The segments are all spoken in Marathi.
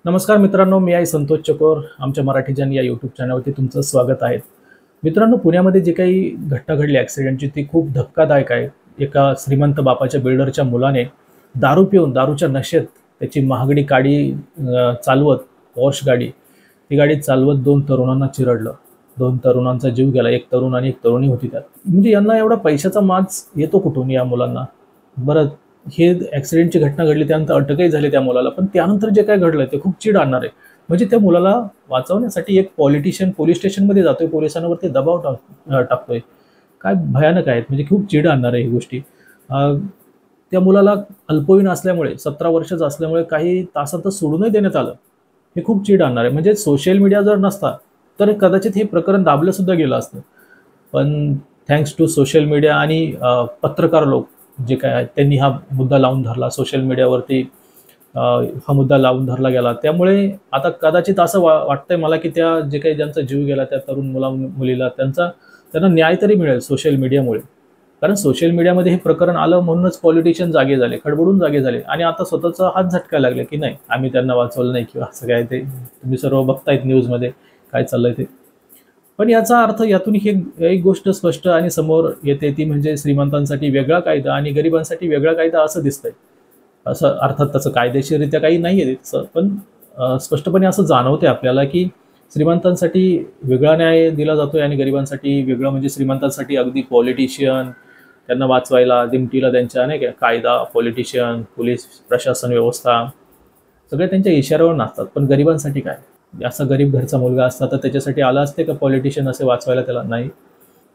नमस्कार मित्रांनो, मी आहे संतोष चकोर. आमच्या मराठी जन या यूट्यूब चॅनलवरती तुमचं स्वागत आहे. मित्रांनो, पुण्यामध्ये जी काही घटना घडली ॲक्सिडेंटची ती खूप धक्कादायक आहे. एका श्रीमंत बापाच्या बिल्डरच्या मुलाने दारू पिऊन दारूच्या नशेत त्याची महागडी गाडी चालवत पॉर्श गाडी, ती गाडी चालवत 2 तरुणांना चिरडलं. 2 तरुणांचा जीव गेला. 1 तरुण आणि 1 तरुणी होती त्यात. म्हणजे यांना एवढा पैशाचा माज येतो कुठून या मुलांना? बरं, हे ॲक्सिडेंटची घटना घडली त्यानंतर अटकही झाली त्या मुलाला. पण त्यानंतर जे काय घडलं ते खूप चीड आणणार आहे. म्हणजे त्या मुलाला वाचवण्यासाठी एक पॉलिटिशियन पोलीस स्टेशनमध्ये जातोय, पोलिसांवरती दबाव टाकतोय. काय भयानक आहेत, म्हणजे खूप चीड आणणार आहे ही गोष्टी. अ, त्या मुलाला अल्पवयीन असल्यामुळे 17 वर्षाचं असल्यामुळे काही तासातच सोडूनही देण्यात आलं. हे खूप चीड आणणार आहे. म्हणजे सोशल मीडिया जर नसता तर कदाचित हे प्रकरण दाबलं सुद्धा गेलं असतं. पण थँक्स टू सोशल मीडिया आणि पत्रकार लोक जे काय आहेत त्यांनी हा मुद्दा लावून धरला सोशल मीडियावरती. हा मुद्दा लावून धरला गेला. त्यामुळे आता कदाचित असं वाटतंय मला, की त्या जे काही ज्यांचा जीव गेला त्या तरुण मुलीला त्यांना न्याय तरी मिळेल सोशल मीडियामुळे. कारण सोशल मीडियामध्ये हे प्रकरण आलं म्हणूनच पॉलिटिशियन जागे झाले, खडबडून जागे झाले आणि आता स्वतःचा हात झटकायला लागले, की नाही आम्ही त्यांना वाचवलं नाही किंवा असं काय. ते तुम्ही सर्व बघतायत न्यूजमध्ये काय चाललंय ते. पण याचा अर्थ यातून ही एक गोष्ट स्पष्ट आणि समोर येते, ती म्हणजे श्रीमंतांसाठी वेगळा कायदा आणि गरिबांसाठी वेगळा कायदा असं दिसतंय. असं अर्थात तसं कायदेशीररित्या काही नाही आहे तसं, पण स्पष्टपणे असं जाणवते आपल्याला, की श्रीमंतांसाठी वेगळा न्याय दिला जातोय आणि गरिबांसाठी वेगळं. म्हणजे श्रीमंतांसाठी अगदी पॉलिटिशियन त्यांना वाचवायला दिमतीला त्यांच्या नाही का कायदा, पॉलिटिशियन, पोलीस प्रशासन व्यवस्था सगळे त्यांच्या इशाऱ्यावर नसतात. पण गरिबांसाठी काय? असा गरीब घरचा मुलगा असता तर त्याच्यासाठी आला असते का पॉलिटिशियन असे वाचवायला त्याला? नाही.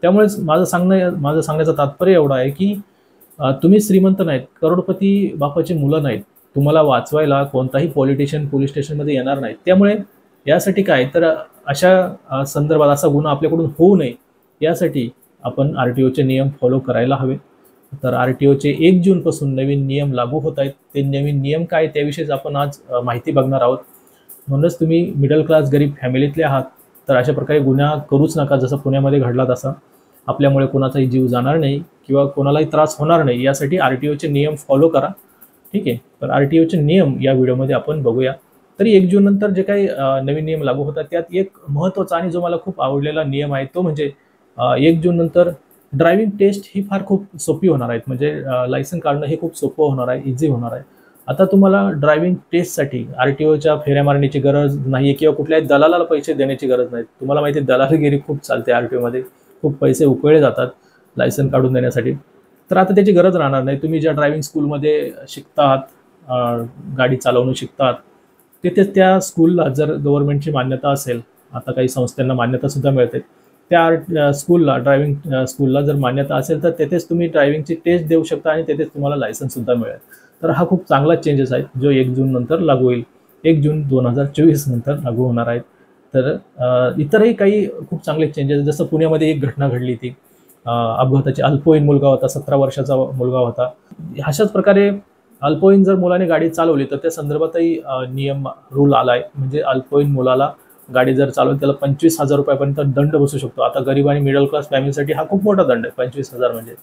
त्यामुळेच माझं सांगण्याचं तात्पर्य एवढं आहे, की तुम्ही श्रीमंत नाहीत, करोडपती बापाची मुलं नाहीत. तुम्हाला वाचवायला कोणताही पॉलिटिशियन पोलीस स्टेशनमध्ये येणार नाहीत. त्यामुळे यासाठी काय तर अशा संदर्भात असा गुन्हा आपल्याकडून होऊ नये यासाठी आपण आर-टी-ओचे नियम फॉलो करायला हवे. तर आर-टी-ओचे 1 जूनपासून नवीन नियम लागू होत आहेत. ते नवीन नियम काय त्याविषयीच आपण आज माहिती बघणार आहोत. म्हणूनच तुम्ही मिडल क्लास गरीब फॅमिलीतले आहात तर अशा प्रकारे गुन्हा करूच नका, जसं पुण्यामध्ये घडला तसा. आपल्यामुळे कोणाचाही जीव जाणार नाही किंवा कोणालाही त्रास होणार नाही यासाठी आर-टी-ओचे नियम फॉलो करा. ठीक आहे. तर आर-टी-ओचे नियम या व्हिडिओमध्ये आपण बघूया. तरी 1 जून नंतर जे काही नवीन नियम लागू होतात त्यात एक महत्त्वाचा आणि जो मला खूप आवडलेला नियम आहे तो म्हणजे 1 जून नंतर ड्रायव्हिंग टेस्ट ही फार खूप सोपी होणार आहेत. म्हणजे लायसन काढणं हे खूप सोपं होणार आहे, इझी होणार आहे. आता तुम्हाला ड्रायव्हिंग टेस्टसाठी आर-टी-ओच्या फेऱ्या मारण्याची गरज नाही आहे किंवा कुठल्याही दलालाला पैसे देण्याची गरज नाही. तुम्हाला माहिती आहे दलालगिरी खूप चालते आर-टी-ओमध्ये. खूप पैसे उकळले जातात लायसन काढून देण्यासाठी. तर आता त्याची गरज राहणार नाही. तुम्ही ज्या ड्रायव्हिंग स्कूलमध्ये शिकतात, गाडी चालवणं शिकतात, तिथेच त्या स्कूलला जर गव्हर्नमेंटची मान्यता असेल, आता काही संस्थांना मान्यतासुद्धा मिळते. त्या स्कूलला ड्रायव्हिंग स्कूलला जर मान्यता असेल तर तेथेच तुम्ही ड्रायव्हिंगची टेस्ट देऊ शकता आणि तेथेच तुम्हाला लायसन्ससुद्धा मिळेल. तर हा खूप चांगला चेंजेस आहे जो 1 जून नंतर लागू होईल. 1 जून 2024 नंतर लागू होणार आहेत. तर इतरही काही खूप चांगले चेंजेस, जसं पुण्यामध्ये एक घटना घडली ती अपघाताची. अल्पवयीन मुलगा होता, 17 वर्षाचा मुलगा होता. अशाच प्रकारे अल्पवयीन जर मुलाने गाडी चालवली तर त्या संदर्भातही रूल आला आहे. म्हणजे अल्पवयीन मुलाला गाडी जर चालवली त्याला 25,000 रुपयापर्यंत दंड बसू शकतो. आता गरीब आणि मिडल क्लास फॅमिलीसाठी हा खूप मोठा दंड आहे 25,000 म्हणजे.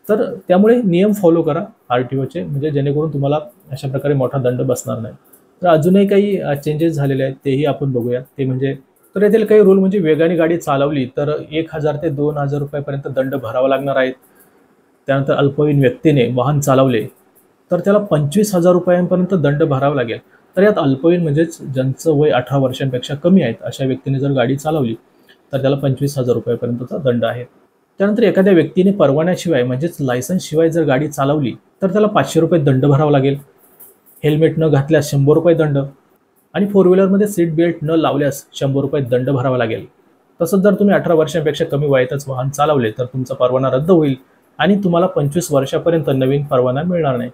तर त्यामुळे नियम फॉलो करा आर-टी-ओचे, म्हणजे जेणेकरून तुम्हाला अशा प्रकारे मोठा दंड बसणार नाही. तर अजूनही काही चेंजेस झालेले आहेत तेही आपण बघूया. ते म्हणजे तर येथील काही रूल म्हणजे वेगाने गाडी चालवली तर 1,000 ते 2,000 रुपयापर्यंत दंड भरावा लागणार आहेत. त्यानंतर अल्पवयीन व्यक्तीने वाहन चालवले तर त्याला 25,000 रुपयांपर्यंत दंड भरावा लागेल. तर यात अल्पवयीन म्हणजेच ज्यांचं वय 18 वर्षांपेक्षा कमी आहेत अशा व्यक्तीने जर गाडी चालवली तर त्याला 25,000 रुपयापर्यंतचा दंड आहे. त्यानंतर एखाद्या व्यक्तीने परवान्याशिवाय म्हणजेच लायसन्सशिवाय जर गाडी चालवली तर त्याला 500 रुपये दंड भरावा लागेल. हेल्मेट न घातल्यास 100 रुपये दंड आणि फोर व्हीलरमध्ये सीट बेल्ट न लावल्यास 100 रुपये दंड भरावा लागेल. तसंच जर तुम्ही 18 वर्षांपेक्षा कमी वयातच वाहन चालवले तर तुमचा परवाना रद्द होईल आणि तुम्हाला 25 वर्षापर्यंत नवीन परवाना मिळणार नाही.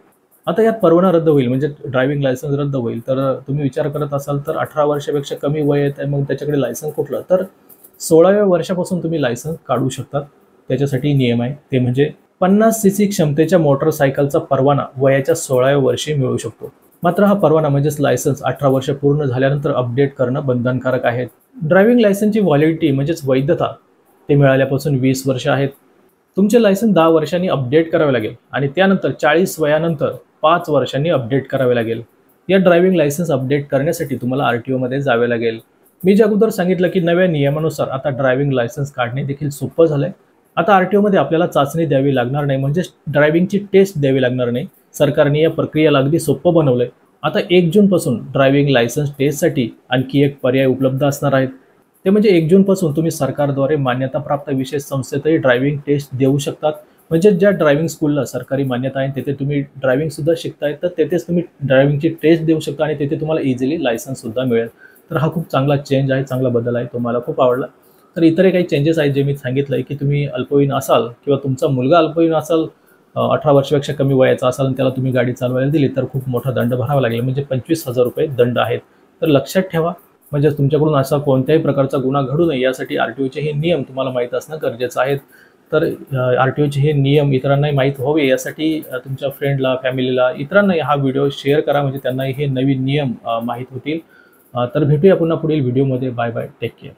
आता यात परवाना रद्द होईल म्हणजे ड्रायव्हिंग लायसन्स रद्द होईल. तर तुम्ही विचार करत असाल तर 18 वर्षापेक्षा कमी वय आहे मग त्याच्याकडे लायसन्स कुठलं? तर 16व्या वर्षापासून तुम्ही लायसन्स काढू शकतात. त्याच्यासाठी नियम आहे ते म्हणजे 50 सीसी क्षमतेच्या मोटरसायकलचा परवाना वयाच्या 16व्या वर्षी मिळू शकतो. मात्र हा परवाना म्हणजेच लायसन्स 18 वर्ष पूर्ण झाल्यानंतर अपडेट करणं बंधनकारक आहे. ड्रायव्हिंग लायसन्सची व्हॅलिडिटी म्हणजेच वैधता ते मिळाल्यापासून 20 वर्ष आहेत. तुमचे लायसन्स 10 वर्षांनी अपडेट करावे लागेल आणि त्यानंतर 40 वयानंतर 5 वर्षांनी अपडेट करावे लागेल. या ड्रायव्हिंग लायसन्स अपडेट करण्यासाठी तुम्हाला आर-टी-ओमध्ये जावे लागेल. मी जे अगोदर सांगितलं की नव्या नियमानुसार आता ड्रायव्हिंग लायसन्स काढणे देखील सोपं झालंय. आता आर-टी-ओमध्ये आपल्याला चाचणी द्यावी लागणार नाही, म्हणजे ड्रायव्हिंगची टेस्ट द्यावी लागणार नाही. सरकारने या प्रक्रियेला अगदी सोपं बनवलंय. आता 1 जूनपासून ड्रायव्हिंग लायसन्स टेस्टसाठी आणखी एक पर्याय उपलब्ध असणार आहेत. ते म्हणजे 1 जूनपासून तुम्ही सरकारद्वारे मान्यताप्राप्त विशेष संस्थेतही ड्रायव्हिंग टेस्ट देऊ शकतात. म्हणजे ज्या ड्रायव्हिंग स्कूलला सरकारी मान्यता आहे तिथे तुम्ही ड्रायव्हिंगसुद्धा शिकताय, तर तेथेच तुम्ही ड्रायव्हिंगची टेस्ट देऊ शकता आणि तिथे तुम्हाला इझिली लायसन्ससुद्धा मिळेल. तर हा खूप चांगला चेंज आहे, चांगला बदल आहे, तो मला खूप आवडला. तर इतरही काही चेंजेस आहेत जे मी सांगितलं आहे, की तुम्ही अल्पवयीन असाल किंवा तुमचा मुलगा अल्पवयीन असाल, 18 वर्षापेक्षा कमी वयाचा असाल आणि त्याला तुम्ही गाडी चालवायला दिली तर खूप मोठा दंड भरावा लागेल, म्हणजे ₹25,000 दंड आहेत. तर लक्षात ठेवा, म्हणजे तुमच्याकडून असा कोणत्याही प्रकारचा गुन्हा घडू नये यासाठी आर-टी-ओचे हे नियम तुम्हाला माहीत असणं गरजेचं आहे. तर आर-टी-ओचे हे नियम इतरांनाही माहीत व्हावे यासाठी तुमच्या फ्रेंडला, फॅमिलीला, इतरांनाही हा व्हिडिओ शेअर करा, म्हणजे त्यांनाही हे नवीन नियम माहीत होतील. तर भेटूया पुन्हा पुढील व्हिडिओमध्ये. Bye bye, take care.